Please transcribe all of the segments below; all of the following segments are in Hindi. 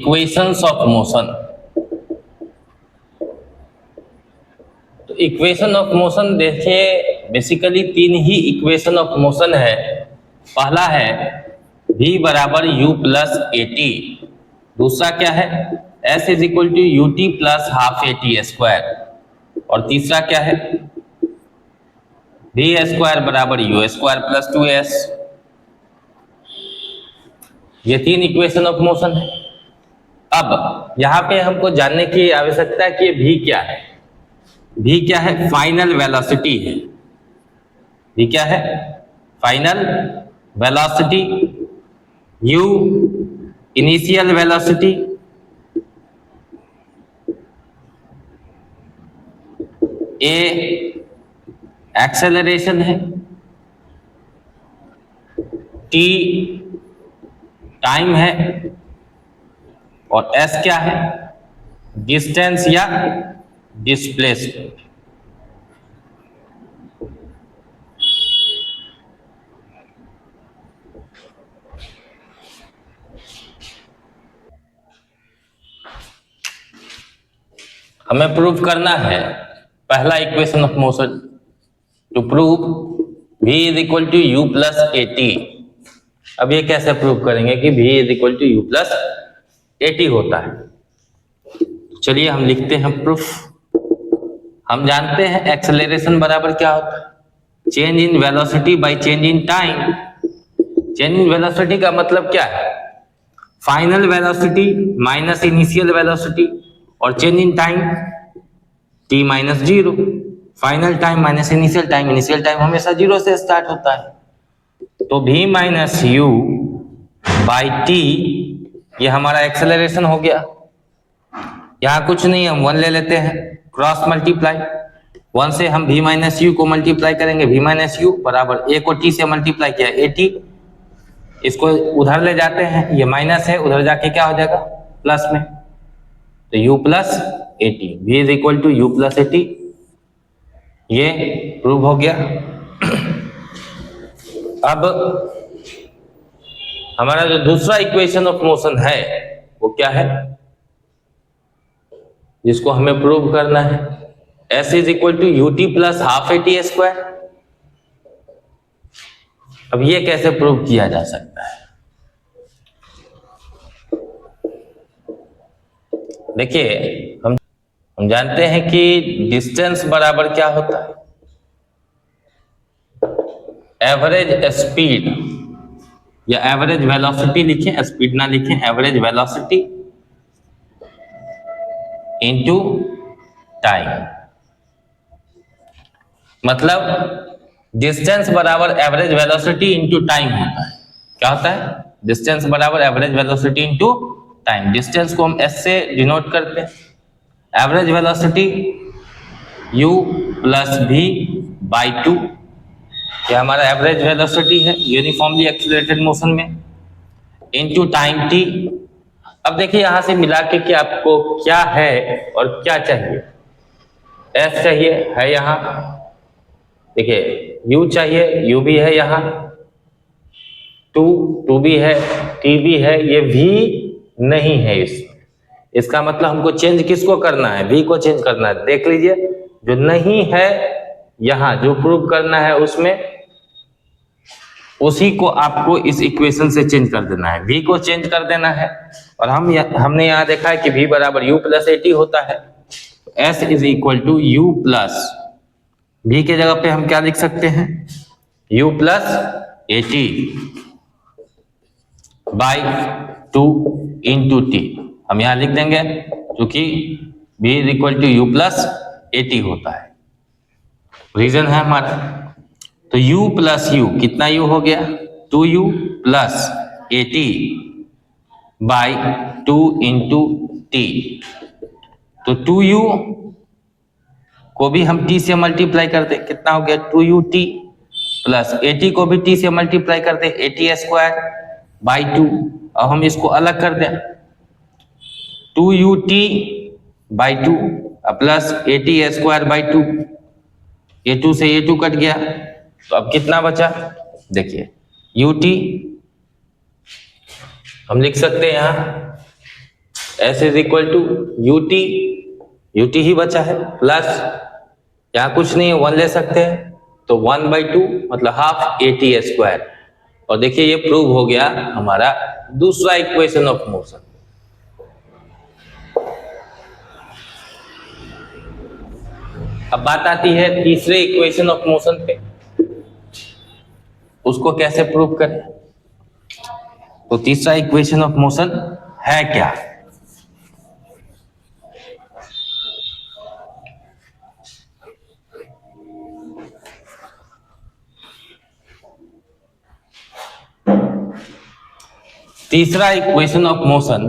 Equations of motion. तो इक्वेशन ऑफ मोशन देखिए, बेसिकली तीन ही इक्वेशन ऑफ मोशन है। पहला है v बराबर u प्लस ए टी, दूसरा क्या है s is equal to u t plus half a t square, और तीसरा क्या है v स्क्वायर बराबर यू स्क्वायर प्लस 2s। ये तीन इक्वेशन ऑफ मोशन है। अब यहाँ पे हमको जानने की आवश्यकता है कि v क्या है। v क्या है? फाइनल वेलोसिटी है। v क्या है? Final velocity. u initial velocity. a acceleration है। t टाइम है। और s क्या है? डिस्टेंस या डिस्प्लेसमेंट। हमें प्रूव करना है पहला equation of motion. To prove v is equal to u plus a t. अब ये कैसे प्रूव करेंगे कि v is equal to u plus a t होता है? चलिए हम लिखते हैं प्रूफ। हम जानते हैं एक्सेलरेशन बराबर क्या होता है? Change in velocity by change in time. Change in velocity का मतलब क्या है? Final velocity minus initial velocity, और change in time t minus zero. Final time minus initial time, initial time हमेशा जीरो से स्टार्ट होता है। तो v minus u by t, ये हमारा एक्सेलरेशन हो गया। यहाँ कुछ नहीं, हम 1 ले लेते हैं, क्रॉस मल्टीप्लाई। 1 से हम v माइनस यू को मल्टीप्लाई करेंगे। v माइनस यू बराबर a को t से मल्टीप्लाई किया ए टी। इसको उधर ले जाते हैं, ये माइनस है, उधर जाके क्या हो जाएगा? प्लस में। तो u plus a t, v is equal to u plus a t. ये प्रूव हो गया। अब हमारा जो दूसरा इक्वेशन ऑफ मोशन है वो क्या है, जिसको हमें प्रूव करना है? s is equal to u t plus half a t square. अब ये कैसे प्रूव किया जा सकता है? देखिए, हम जानते हैं कि डिस्टेंस बराबर क्या होता है? एवरेज स्पीड या एवरेज वेलोसिटी लिखें, स्पीड ना लिखें, एवरेज वेलोसिटी इनटू टाइम। मतलब डिस्टेंस बराबर एवरेज वेलोसिटी इनटू टाइम होता है। क्या होता है? डिस्टेंस बराबर average velocity into time. Distance को हम s से डिनोट करते हैं। Average velocity u plus v by 2, ये हमारा एवरेज वेलोसिटी है यूनिफॉर्मली एक्सीलरेटेड मोशन में, इनटू टाइम t। अब देखिए यहां से मिला के कि आपको क्या है और क्या चाहिए। s चाहिए है यहाँ, देखिए u चाहिए, u भी है यहाँ, 2 भी है, t भी है, ये v नहीं है इसमें। इसका मतलब हमको चेंज किसको करना है? v को चेंज करना है। देख लीजिए, जो नहीं है यहाँ, जो प्रूव करना है उसमें, उसी को आपको इस इक्वेशन से चेंज कर देना है। v को चेंज कर देना है। और हमने यहाँ देखा है कि v बराबर u प्लस ए टी होता है। s is equal to u plus, v के जगह पे हम क्या लिख सकते हैं? u plus a t by 2 into t. हम यहाँ लिख देंगे क्योंकि v is equal to u plus a t होता है, रीजन है हमारा। तो u प्लस यू, कितना u हो गया? 2u plus a t by 2 into t. तो 2u को भी हम t से मल्टीप्लाई करते, कितना हो गया? 2ut प्लस ए टी को भी t से मल्टीप्लाई करते, ए टी स्क्वायर बाई 2। अब हम इसको अलग कर दें, 2ut by 2 plus a t square by 2। ए 2 से ए 2 कट गया, तो अब कितना बचा? देखिए ut हम लिख सकते हैं यहाँ S is equal to ut, ut ही बचा है, प्लस यहाँ कुछ नहीं है, 1 ले सकते हैं तो 1/2 मतलब हाफ AT स्क्वायर। और देखिए ये प्रूव हो गया हमारा दूसरा इक्वेशन ऑफ मोशन। अब बात आती है तीसरे इक्वेशन ऑफ मोशन पे, उसको कैसे प्रूव करें। तो तीसरा इक्वेशन ऑफ मोशन है क्या? तीसरा इक्वेशन ऑफ मोशन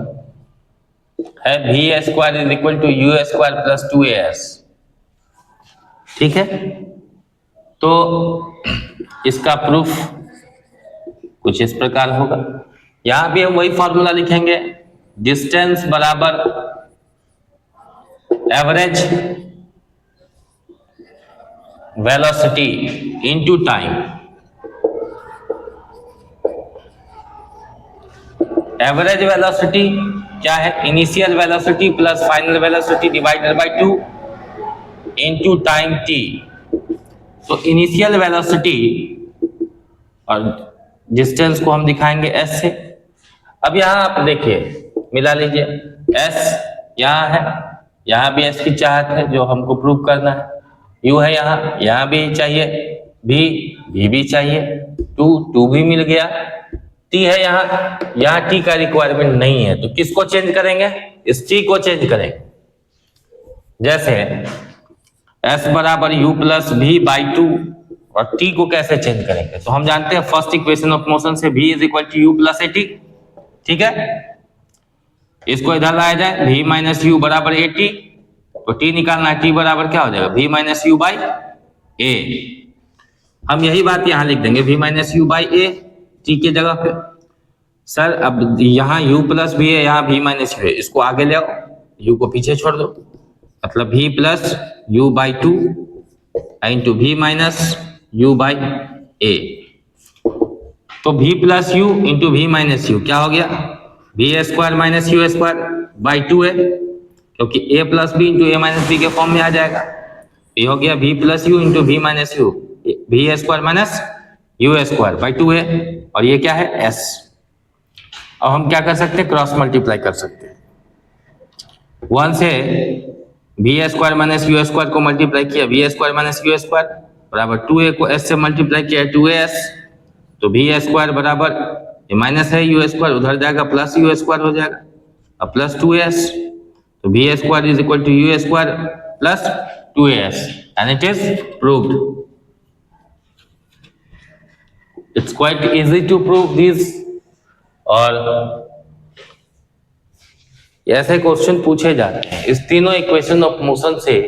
है v square is equal to u square plus 2as। ठीक है, तो इसका प्रूफ कुछ इस प्रकार होगा। यहां भी हम वही फॉर्मूला लिखेंगे, डिस्टेंस बराबर average velocity into time. Average velocity क्या है? Initial velocity plus final velocity divided by 2 into time t। तो इनिशियल वेलोसिटी और डिस्टेंस को हम दिखाएंगे s से। अब यहां आप देखिए, मिला लीजिए, s यहां है, यहां भी s की चाहत है जो हमको प्रूव करना है, u है यहां भी चाहिए, v भी चाहिए, 2 भी मिल गया, t है यहां t का रिक्वायरमेंट नहीं है, तो किसको चेंज करेंगे? इस t को चेंज करेंगे। जैसे s बराबर u प्लस v/2, और t को कैसे चेंज करेंगे? तो हम जानते हैं फर्स्ट इक्वेशन ऑफ मोशन से v is equal to u plus at। ठीक है, इसको इधर लाया जाए, v माइनस यू बराबर at, तो t निकालना है, t बराबर क्या हो जाएगा? v minus u by a। हम यही बात यहां लिख देंगे, v minus u by a t की जगह पे। सर अब यहाँ u प्लस v है, यहाँ v माइनस यू है, इसको आगे ले आओ, u को पीछे छोड़ दो, मतलब v plus u by 2 into v minus u by a। तो v plus u into v minus u क्या हो गया? v square minus u square by 2 है, क्योंकि a plus b into a minus b के फॉर्म में आ जाएगा। ये हो गया v plus u into v minus u, v square minus u square by 2 है, और ये क्या है? s। अब हम क्या कर सकते हैं? क्रॉस मल्टीप्लाई कर सकते हैं। 1 से v square minus u square को मल्टीप्लाई किया, v square minus u square बराबर 2a को s से मल्टीप्लाई किया 2as, तो v स्क्वायर बराबर ये माइनस है यू स्क्वायर उधर जाएगा, प्लस यू स्क्वायर हो जाएगा, अब प्लस 2s, तो v square is equal to u square plus 2as and it is proved. It's quite easy to prove this. और ऐसे क्वेश्चन पूछे जाते हैं, इस तीनों इक्वेशन ऑफ मोशन से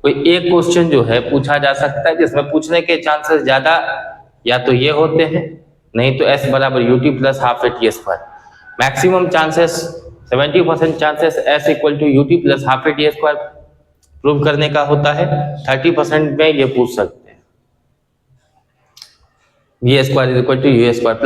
कोई एक क्वेश्चन जो है पूछा जा सकता है, जिसमें पूछने के चांसेस ज्यादा या तो ये होते हैं, नहीं तो s बराबर ut plus half at square. Maximum chances 70% chances s equal to ut plus half at square prove करने का होता है, 30% में ये पूछ सकते हैं v square is equal to u square plus